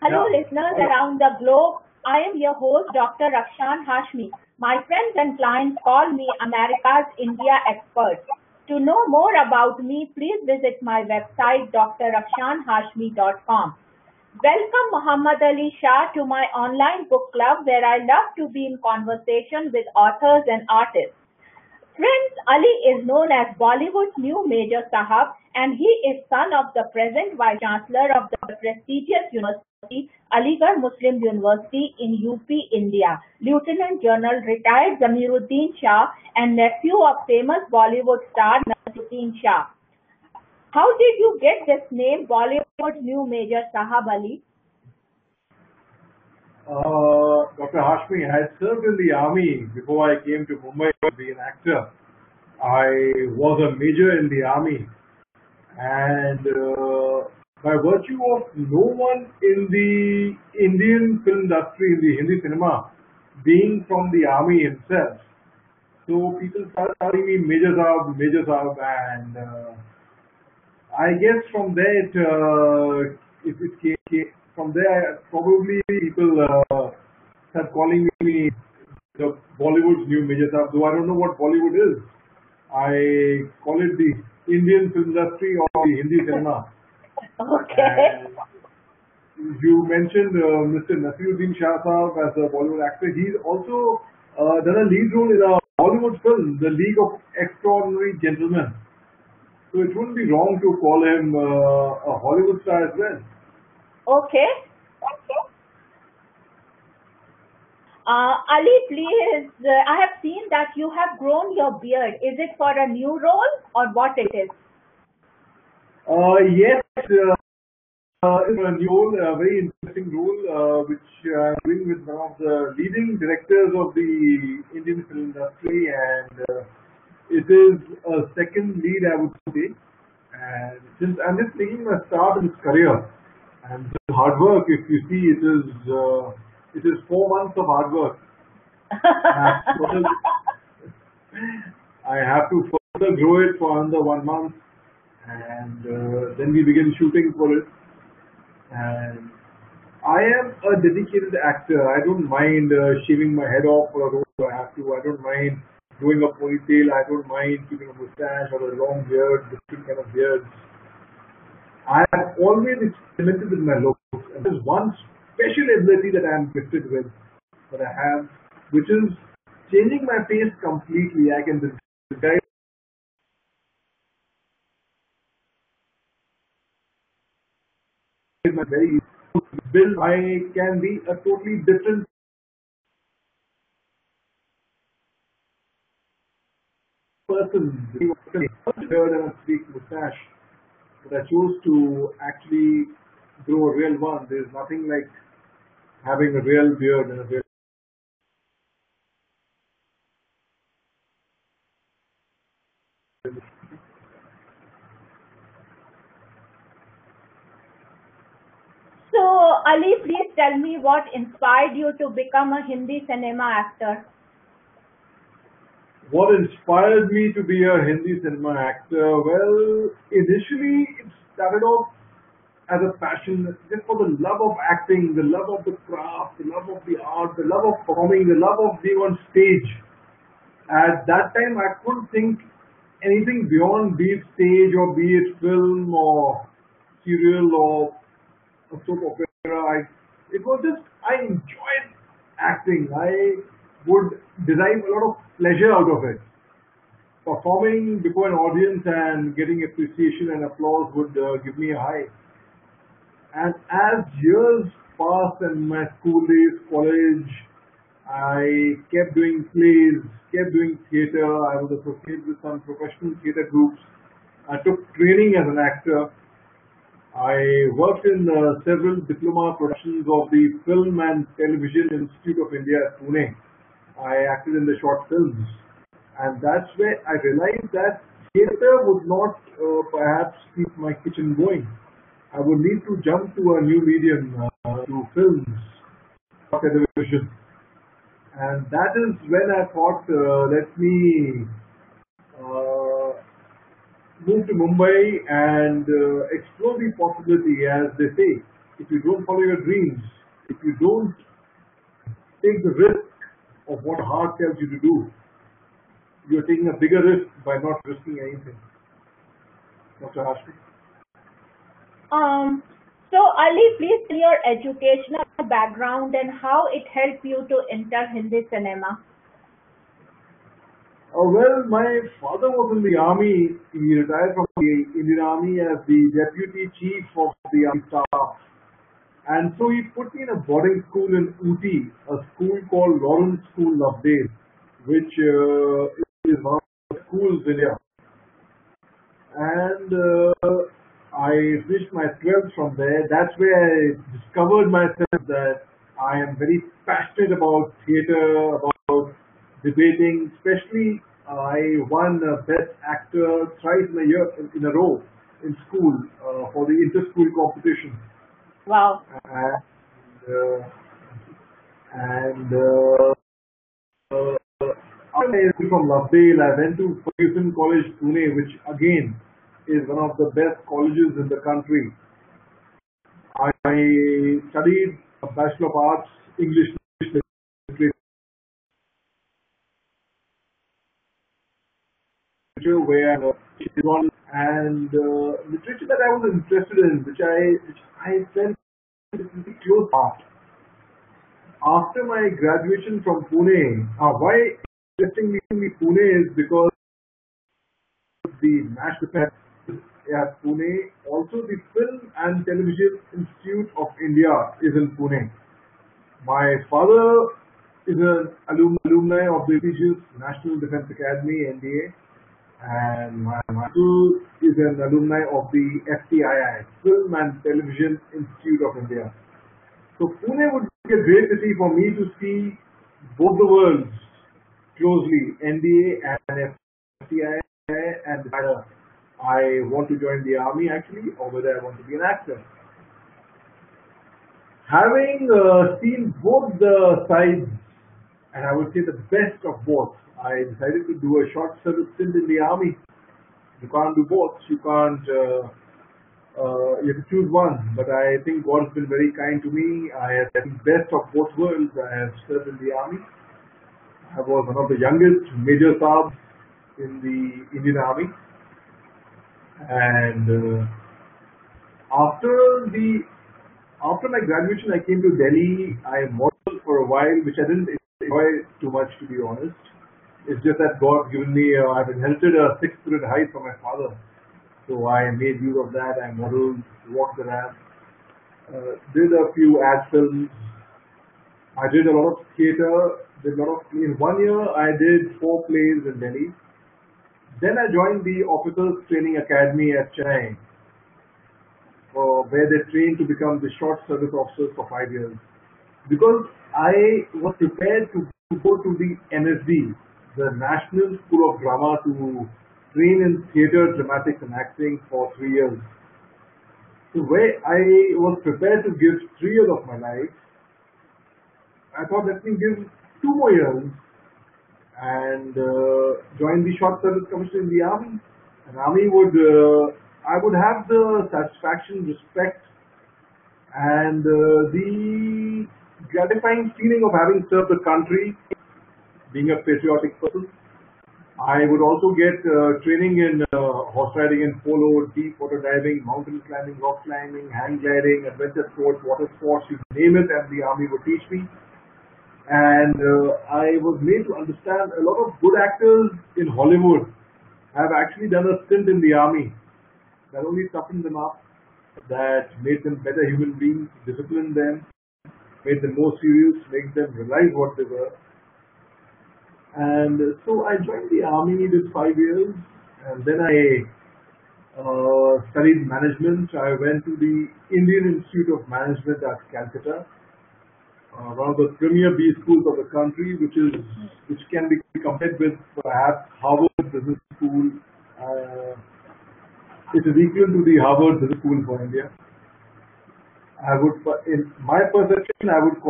Hello, listeners around the globe. I am your host, Dr.Afshan Hashmi. My friends and clients call me America's India expert. To know more about me, please visit my website, drafshanhashmi.com. Welcome, Mohammad Ali Shah, to my online book club where I love to be in conversation with authors and artists. Prince Ali is known as Bollywood's new Major Saheb, and he is son of the present Vice-Chancellor of the prestigious university, Aligarh Muslim University in UP, India, Lieutenant General retired Zameeruddin Shah and nephew of famous Bollywood star Naseeruddin Shah. How did you get this name, Bollywood's new Major Saheb Ali? Dr. Hashmi, I had served in the army before I came to Mumbai to be an actor. I was a major in the army, and by virtue of no one in the Indian film industry, in the Hindi cinema, being from the army himself, so people started calling me Major Saheb, and I guess from there it came. From there, probably people start calling me the Bollywood's new Major Saheb, though I don't know what Bollywood is. I call it the Indian film industry or the Hindi cinema. Okay. And you mentioned Mr. Naseeruddin Shah Sahab as a Bollywood actor. He's also done a lead role in a Bollywood film, The League of Extraordinary Gentlemen. So it wouldn't be wrong to call him a Hollywood star as well. Okay. Ali, please, I have seen that you have grown your beard. Is it for a new role or what it is? Yes, it's a new role, a very interesting role, which I'm doing with one of the leading directors of the Indian film industry, and it is a second lead, I would say. And since I'm just taking a start in this career, and this hard work, if you see, it is 4 months of hard work. I have to further grow it for another 1 month, and then we begin shooting for it. And I am a dedicated actor. I don't mind shaving my head off for a role if I have to. I don't mind growing a ponytail. I don't mind keeping a mustache or a long beard, different kind of beards. I have always experimented with my looks, and there's one special ability that I am gifted with, that I have, which is changing my face completely. I can disguise my very build. I can be a totally different person with a beard and a sleek mustache. But I chose to actually grow a real one. There's nothing like having a real beard and a real. So, Ali, please tell me what inspired you to become a Hindi cinema actor? What inspired me to be a Hindi cinema actor? Well, initially it started off as a passion, just for the love of acting, the love of the craft, the love of the art, the love of performing, the love of being on stage. At that time, I couldn't think anything beyond, be it stage or be it film or serial or a soap opera. It was just, I enjoyed acting. I would derive a lot of pleasure out of it. Performing before an audience and getting appreciation and applause would give me a high. And as years passed in my school days, college, I kept doing plays, kept doing theatre. I was associated with some professional theatre groups. I took training as an actor. I worked in several diploma productions of the Film and Television Institute of India at Pune. I acted in the short films, and that's where I realized that theatre would not perhaps keep my kitchen going. I would need to jump to a new medium, to films or television, and that is when I thought, let me move to Mumbai and explore the possibility, as they say. if you don't follow your dreams, if you don't take the risk of what heart tells you to do, you're taking a bigger risk by not risking anything. Dr. Hashmi. So Ali, please tell your educational background and how it helped you to enter Hindi cinema. Well, my father was in the army. He retired from the Indian Army as the deputy chief of the army staff. And so he put me in a boarding school in Ooty, a school called Lawrence School, Lovedale, which is one of the schools in India. And I finished my 12th from there. That's where I discovered myself that I am very passionate about theatre, about debating. Especially, I won Best Actor thrice in a row in school for the inter-school competition. Wow. And after I came from Lovedale, I went to Ferguson College, Pune, which again is one of the best colleges in the country. I studied a Bachelor of Arts, English literature, where and literature that I was interested in, which I felt is close part. After my graduation from Pune, why interestingly Pune is because the National Defense at Pune, also the Film and Television Institute of India is in Pune. My father is an alumni of the prestigious National Defense Academy, NDA, and my uncle is an alumni of the FTII, Film and Television Institute of India. So Pune would be a great city for me to see both the worlds closely, NDA and FTII, and whether I want to join the army actually, or whether I want to be an actor. Having seen both the sides, and I would say the best of both, I decided to do a short service stint in the army. You can't do both. You can't. You have to choose one. But I think God has been very kind to me. I have the best of both worlds. I have served in the army. I was one of the youngest Major Saheb in the Indian Army. And after my graduation, I came to Delhi. I modeled for a while, which I didn't enjoy too much, to be honest. It's just that God given me, I've inherited a 6-foot height from my father. So I made use of that. I modeled, walked the ramp, did a few ad films. I did a lot of theatre. In 1 year, I did 4 plays in Delhi. Then I joined the Officers Training Academy at Chennai, where they trained to become the short service officers for 5 years. Because I was prepared to go to the NSD, the National School of Drama, to train in theatre, dramatics and acting for 3 years. So where I was prepared to give 3 years of my life, I thought let me give 2 more years and join the short service commission in the army. And army would, I would have the satisfaction, respect, and the gratifying feeling of having served the country, being a patriotic person. I would also get training in horse riding and polo, deep water diving, mountain climbing, rock climbing, hang gliding, adventure sports, water sports, you name it, and the army would teach me. And I was made to understand a lot of good actors in Hollywood have actually done a stint in the army. That only toughened them up, that made them better human beings, disciplined them, made them more serious, made them realize what they were. And so I joined the army, did 5 years, and then I studied management. I went to the Indian Institute of Management at Calcutta, one of the premier B schools of the country, which can be compared with perhaps Harvard Business School. It is equal to the Harvard Business School for India. I would, in my perception, I would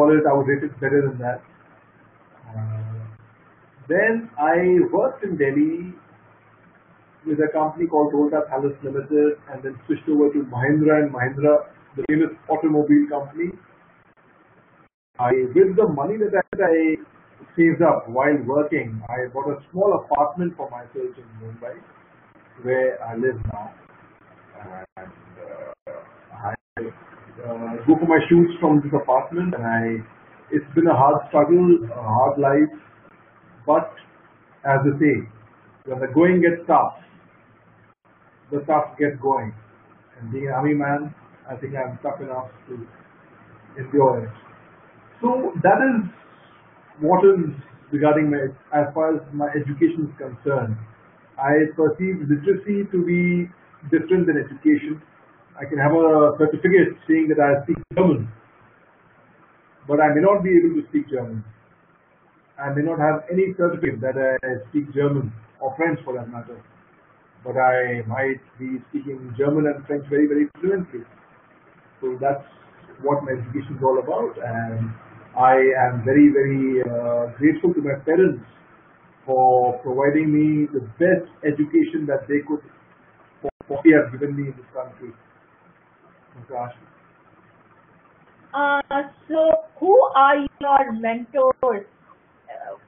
rate it better than that. Then I worked in Delhi with a company called Toyota Palace Limited, and then switched over to Mahindra and Mahindra the famous automobile company. With the money that I saved up while working, I bought a small apartment for myself in Mumbai, where I live now. And I go for my shoots from this apartment, and it's been a hard struggle, a hard life, but as they say, when the going gets tough, the tough get going. And being an army man, I think I'm tough enough to endure it. So that is what is regarding as far as my education is concerned. I perceive literacy to be different than education. I can have a certificate saying that I speak German, but I may not be able to speak German. I may not have any certificate that I speak German or French for that matter, but I might be speaking German and French very, very fluently. So that's what my education is all about, and I am very, very grateful to my parents for providing me the best education that they could possibly have given me in this country. So, who are your mentors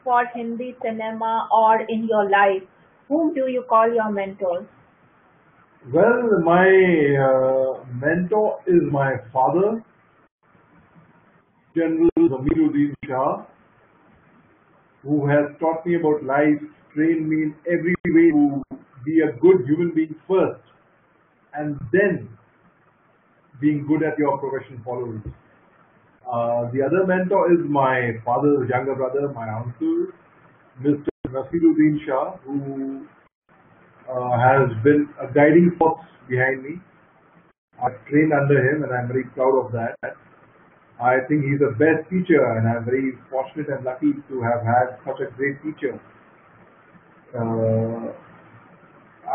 for Hindi cinema or in your life? Whom do you call your mentors? Well, my mentor is my father, General Zameeruddin Shah, who has taught me about life, trained me in every way to be a good human being first, and then being good at your profession follows. The other mentor is my father's younger brother, my uncle, Mr. Naseeruddin Shah, who has been a guiding force behind me. I've trained under him, and I'm very proud of that. I think he's the best teacher, and I'm very fortunate and lucky to have had such a great teacher. I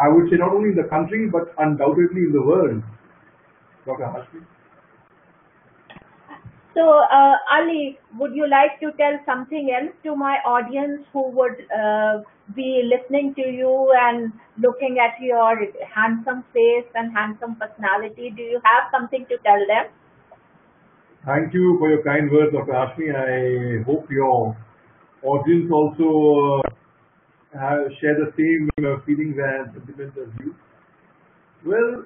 would say not only in the country, but undoubtedly in the world, Dr. Hashmi. So, Ali, would you like to tell something else to my audience who would be listening to you and looking at your handsome face and handsome personality? Do you have something to tell them? Thank you for your kind words, Dr. Hashmi. I hope your audience also share the same feelings and sentiments as you. Well,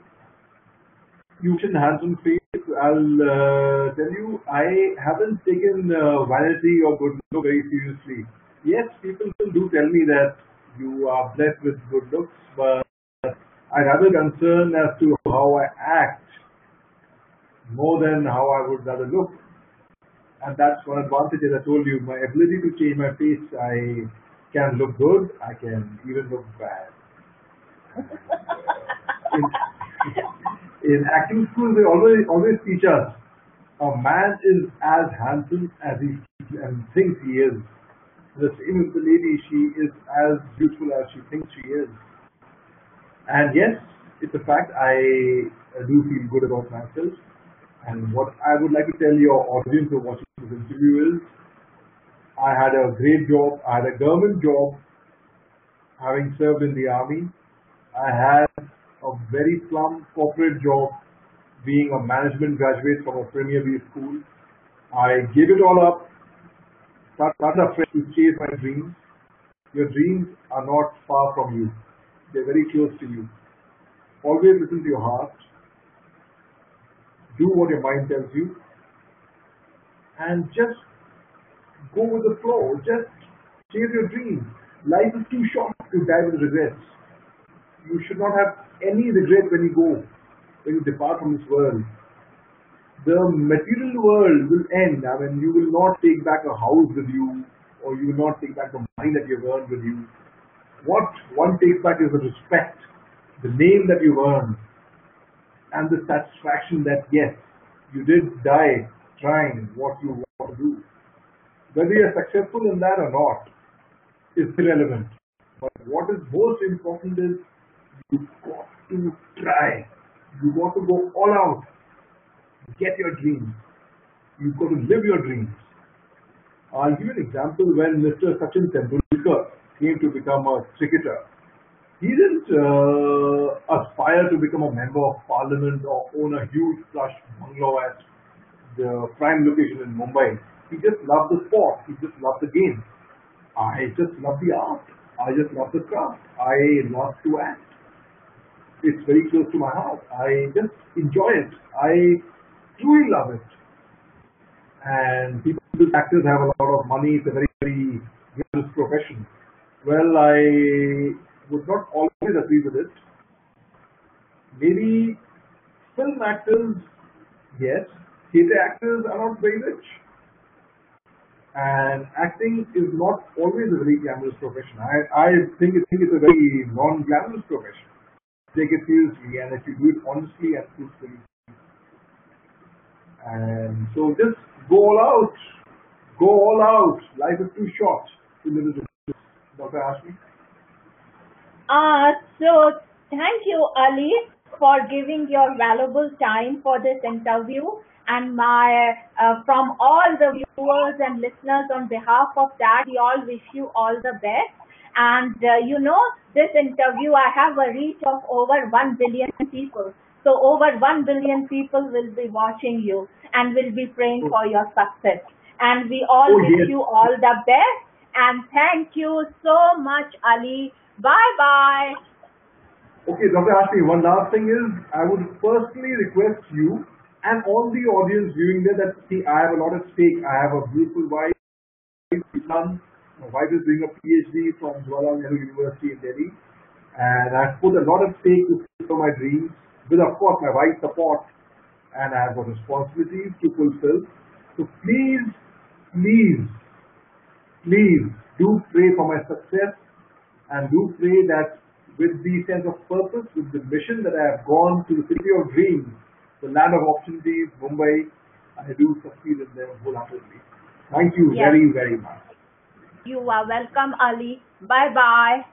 you mentioned handsome face. I'll tell you, I haven't taken vanity or good look very seriously. Yes, people do tell me that you are blessed with good looks, but I rather concerned as to how I act more than how I would rather look. And that's one advantage, as I told you, my ability to change my face. I can look good, I can even look bad. In acting school, they always teach us a man is as handsome as he feels and thinks he is. The same with the lady, she is as beautiful as she thinks she is. And yes, it's a fact, I do feel good about myself. And what I would like to tell your audience who are watching this interview is, I had a great job. I had a government job, having served in the army. I had a very plum corporate job, being a management graduate from a Premier B school. I gave it all up, started afresh to chase my dreams. Your dreams are not far from you. They're very close to you. Always listen to your heart. Do what your mind tells you. And just go with the flow. Just chase your dreams. Life is too short to die with regrets. You should not have any regret when you depart from this world. The material world will end. I mean, you will not take back a house with you, or you will not take back the money that you've earned with you. What one takes back is the respect, the name that you've earned, and the satisfaction that yes, you did die trying what you want to do. Whether you're successful in that or not is irrelevant. But what is most important is you've got to try. You've got to go all out. Get your dreams. You've got to live your dreams. I'll give you an example when Mr. Sachin Tendulkar came to become a cricketer. He didn't aspire to become a member of parliament or own a huge plush bungalow at the prime location in Mumbai. He just loved the sport. He just loved the game. I just love the art. I just love the craft. I love to act. It's very close to my heart. I just enjoy it. I truly love it. And people, actors have a lot of money. It's a very, very glamorous profession. Well, I would not always agree with it. Maybe film actors, yes. Theatre actors are not very rich. And acting is not always a very glamorous profession. I think it's a very non-glamorous profession. Take it seriously, and if you do it honestly and truthfully. And so just go all out. Go all out. Life is too short to live it. Dr. Hashmi. So thank you, Ali, for giving your valuable time for this interview. And from all the viewers and listeners, on behalf of that, we all wish you all the best. And this interview, I have a reach of over 1 billion people. So over 1 billion people will be watching you and will be praying for your success. And we all wish you all the best. And thank you so much, Ali. Bye-bye. Okay, Dr. Hashmi, one last thing is, I would personally request you and all the audience viewing there that, see, I have a lot at stake. I have a beautiful wife, son. My wife is doing a PhD from Jawaharlal Nehru University in Delhi. And I've put a lot at stake to fulfill my dreams, with, of course, my wife's support. And I have got responsibilities to fulfill. So please, please, please do pray for my success, and do pray that with the sense of purpose, with the mission that I have gone to the city of dreams, the land of opportunities, Mumbai, I do succeed in them wholeheartedly. Thank you very, very much. You are welcome, Ali. Bye-bye.